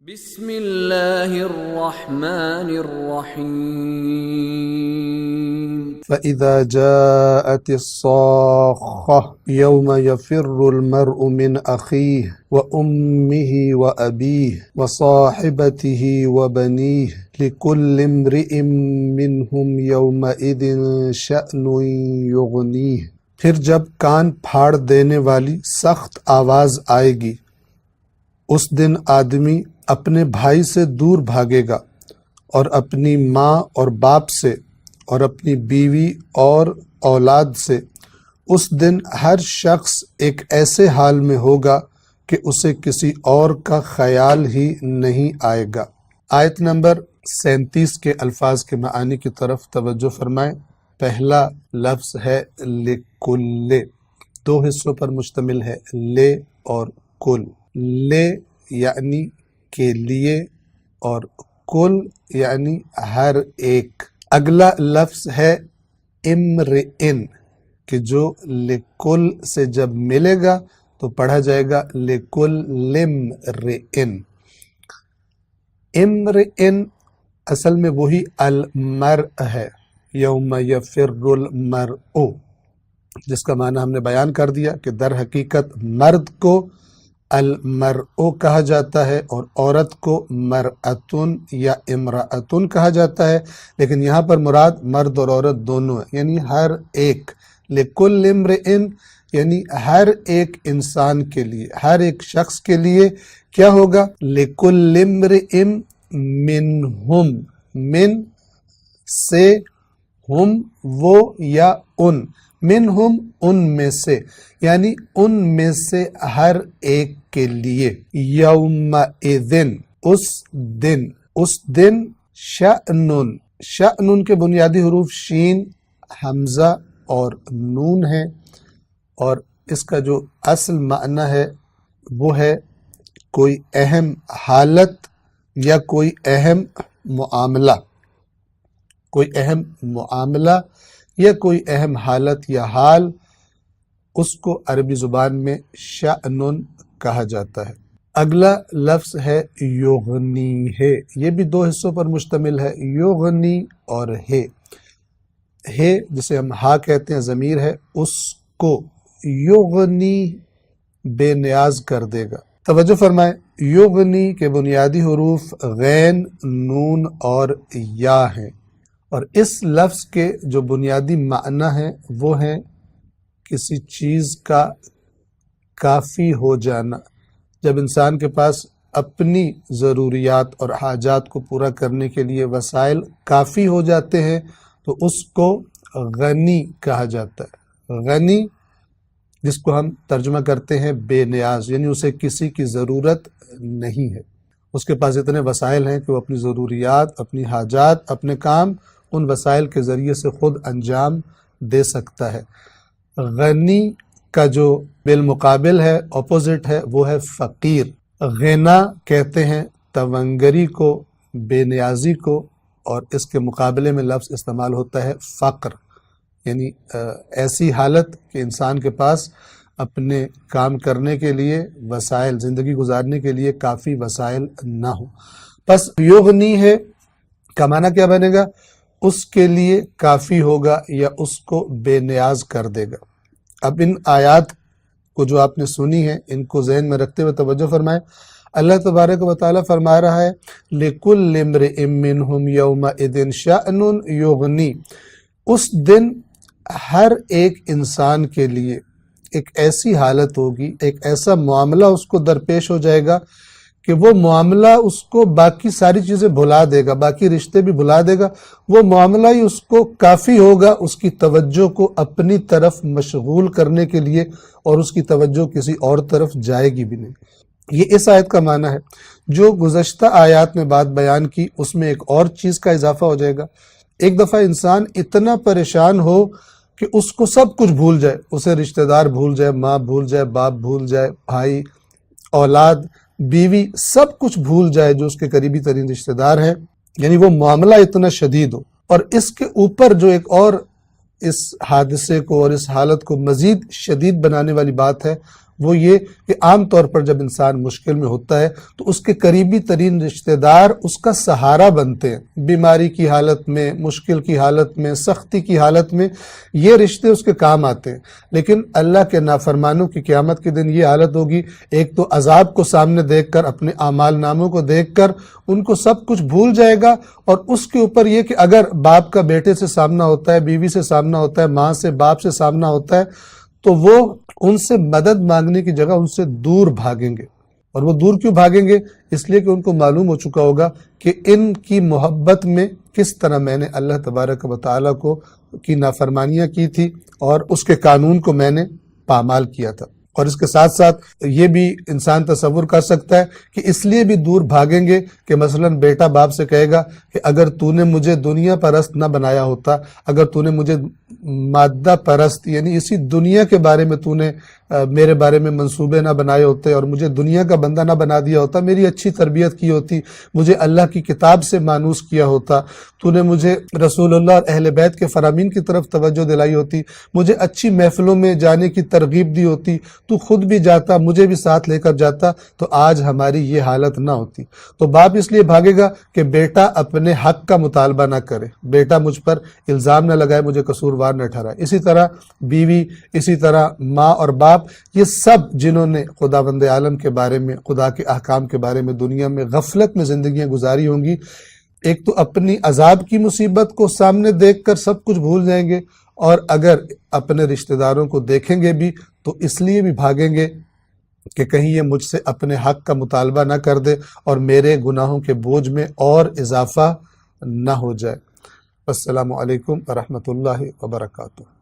بسم اللہ الرحمن الرحیم فَإِذَا جَاءَتِ الصَّاخَّةُ يَوْمَ يَفِرُّ الْمَرْءُ مِنْ أَخِيهِ وَأُمِّهِ وَأَبِيهِ وَصَاحِبَتِهِ وَبَنِيهِ لِكُلِّ امْرِئٍ مِّنْهُمْ يَوْمَئِذٍ شَأْنٌ يُغْنِيهِ۔ پھر جب کان پھاڑ دینے والی سخت آواز آئے گی، اس دن آدمی اپنے بھائی سے دور بھاگے گا اور اپنی ماں اور باپ سے اور اپنی بیوی اور اولاد سے۔ اس دن ہر شخص ایک ایسے حال میں ہوگا کہ اسے کسی اور کا خیال ہی نہیں آئے گا۔ آیت نمبر 37 کے الفاظ کے معانی کی طرف توجہ فرمائیں۔ پہلا لفظ ہے لِکُلِّ، دو حصوں پر مشتمل ہے، لے اور کل۔ لے یعنی کے لیے اور کل یعنی ہر ایک۔ اگلا لفظ ہے امرئن، کہ جو لکل سے جب ملے گا تو پڑھا جائے گا لکل امرئن۔ امرئن اصل میں وہی المرء ہے، یوم یفر المرء، جس کا معنی ہم نے بیان کر دیا کہ در حقیقت مرد کو المرء کہا جاتا ہے اور عورت کو مرأتن یا امرأتن کہا جاتا ہے، لیکن یہاں پر مراد مرد اور عورت دونوں ہے، یعنی ہر ایک۔ لکل امرئن یعنی ہر ایک انسان کے لیے، ہر ایک شخص کے لیے کیا ہوگا؟ لکل امرئن منہم، من سے، ہم وہ یا ان، منہم ان میں سے، یعنی ان میں سے ہر ایک کے لیے، یومئذن اس دن شأنن، شأنن کے بنیادی حروف شین، حمزہ اور نون ہے، اور اس کا جو اصل معنی ہے وہ ہے کوئی اہم حالت یا کوئی اہم معاملہ، کوئی اہم معاملہ یا کوئی اہم حالت یا حال، اس کو عربی زبان میں شأنن کہا جاتا ہے۔ اگلا لفظ ہے یغنی ہے، یہ بھی دو حصوں پر مشتمل ہے، یغنی اور ہے۔ ہے جسے ہم ہا کہتے ہیں، ضمیر ہے، اس کو یغنی بے نیاز کر دے گا۔ توجہ فرمائیں، یغنی کے بنیادی حروف غین، نون اور یا ہیں، اور اس لفظ کے جو بنیادی معنی ہیں وہ ہیں کسی چیز کا کافی ہو جانا۔ جب انسان کے پاس اپنی ضروریات اور حاجات کو پورا کرنے کے لیے وسائل کافی ہو جاتے ہیں تو اس کو غنی کہا جاتا ہے۔ غنی جس کو ہم ترجمہ کرتے ہیں بے نیاز، یعنی اسے کسی کی ضرورت نہیں ہے، اس کے پاس اتنے وسائل ہیں کہ وہ اپنی ضروریات، اپنی حاجات، اپنے کام ان وسائل کے ذریعے سے خود انجام دے سکتا ہے۔ غنی کا جو بالمقابل ہے، اپوزٹ ہے، وہ ہے فقیر۔ غنا کہتے ہیں تونگری کو، بے نیازی کو، اور اس کے مقابلے میں لفظ استعمال ہوتا ہے فقر، یعنی ایسی حالت کہ انسان کے پاس اپنے کام کرنے کے لیے وسائل، زندگی گزارنے کے لیے کافی وسائل نہ ہو۔ پس یغنی ہے کا معنی کیا بنے گا؟ اس کے لیے کافی ہوگا یا اس کو بے نیاز کر دے گا۔ اب ان آیات کو جو آپ نے سنی ہے، ان کو ذہن میں رکھتے ہوئے توجہ فرمائیں۔ اللہ تبارک و تعالیٰ فرما رہا ہے لِكُلِّ امْرِئٍ مِّنْهُمْ يَوْمَئِذٍ شَأْنٌ يُغْنِي، اس دن ہر ایک انسان کے لیے ایک ایسی حالت ہوگی، ایک ایسا معاملہ اس کو درپیش ہو جائے گا کہ وہ معاملہ اس کو باقی ساری چیزیں بھلا دے گا، باقی رشتے بھی بھلا دے گا، وہ معاملہ ہی اس کو کافی ہوگا اس کی توجہ کو اپنی طرف مشغول کرنے کے لیے، اور اس کی توجہ کسی اور طرف جائے گی بھی نہیں۔ یہ اس آیت کا معنی ہے۔ جو گزشتہ آیات میں بات بیان کی اس میں ایک اور چیز کا اضافہ ہو جائے گا۔ ایک دفعہ انسان اتنا پریشان ہو کہ اس کو سب کچھ بھول جائے، اسے رشتہ دار بھول جائے، ماں بھول جائے، باپ بھول جائے، بھائی، اولاد، بیوی، سب کچھ بھول جائے جو اس کے قریبی ترین رشتہ دار ہیں، یعنی وہ معاملہ اتنا شدید ہو۔ اور اس کے اوپر جو ایک اور اس حادثے کو اور اس حالت کو مزید شدید بنانے والی بات ہے وہ یہ کہ عام طور پر جب انسان مشکل میں ہوتا ہے تو اس کے قریبی ترین رشتہ دار اس کا سہارا بنتے ہیں، بیماری کی حالت میں، مشکل کی حالت میں، سختی کی حالت میں یہ رشتے اس کے کام آتے ہیں۔ لیکن اللہ کے نافرمانوں کی قیامت کے دن یہ حالت ہوگی، ایک تو عذاب کو سامنے دیکھ کر، اپنے اعمال ناموں کو دیکھ کر ان کو سب کچھ بھول جائے گا، اور اس کے اوپر یہ کہ اگر باپ کا بیٹے سے سامنا ہوتا ہے، بیوی سے سامنا ہوتا ہے، ماں سے باپ سے سامنا ہوتا ہے، تو وہ ان سے مدد مانگنے کی جگہ ان سے دور بھاگیں گے۔ اور وہ دور کیوں بھاگیں گے؟ اس لیے کہ ان کو معلوم ہو چکا ہوگا کہ ان کی محبت میں کس طرح میں نے اللہ تبارک و تعالیٰ کی نافرمانیاں کی تھی اور اس کے قانون کو میں نے پامال کیا تھا۔ اور اس کے ساتھ ساتھ یہ بھی انسان تصور کر سکتا ہے کہ اس لیے بھی دور بھاگیں گے کہ مثلا بیٹا باپ سے کہے گا کہ اگر تو نے مجھے دنیا پرست نہ بنایا ہوتا، اگر تو نے مجھے مادہ پرست یعنی اسی دنیا کے بارے میں تو نے میرے بارے میں منصوبے نہ بنائے ہوتے اور مجھے دنیا کا بندہ نہ بنا دیا ہوتا، میری اچھی تربیت کی ہوتی، مجھے اللہ کی کتاب سے مانوس کیا ہوتا، تو نے مجھے رسول اللہ اور اہل بیت کے فرامین کی طرف توجہ دلائی ہوتی، مجھے اچھی محفلوں میں جانے کی ترغیب دی ہوتی، تو خود بھی جاتا، مجھے بھی ساتھ لے کر جاتا، تو آج ہماری یہ حالت نہ ہوتی۔ تو باپ اس لیے بھاگے گا کہ بیٹا اپنے حق کا مطالبہ نہ کرے، بیٹا مجھ پر الزام نہ لگائے، مجھے قصوروار نہ ٹھہرائے۔ اسی طرح بیوی، اسی طرح ماں اور باپ، یہ سب جنہوں نے خداوند عالم کے بارے میں، خدا کے احکام کے بارے میں دنیا میں غفلت میں زندگیاں گزاری ہوں گی، ایک تو اپنی عذاب کی مصیبت کو سامنے دیکھ کر سب کچھ بھول جائیں گے، اور اگر اپنے رشتہ داروں کو دیکھیں گے بھی تو اس لیے بھی بھاگیں گے کہ کہیں یہ مجھ سے اپنے حق کا مطالبہ نہ کر دے اور میرے گناہوں کے بوجھ میں اور اضافہ نہ ہو جائے۔ السلام علیکم ورحمۃ اللہ وبرکاتہ۔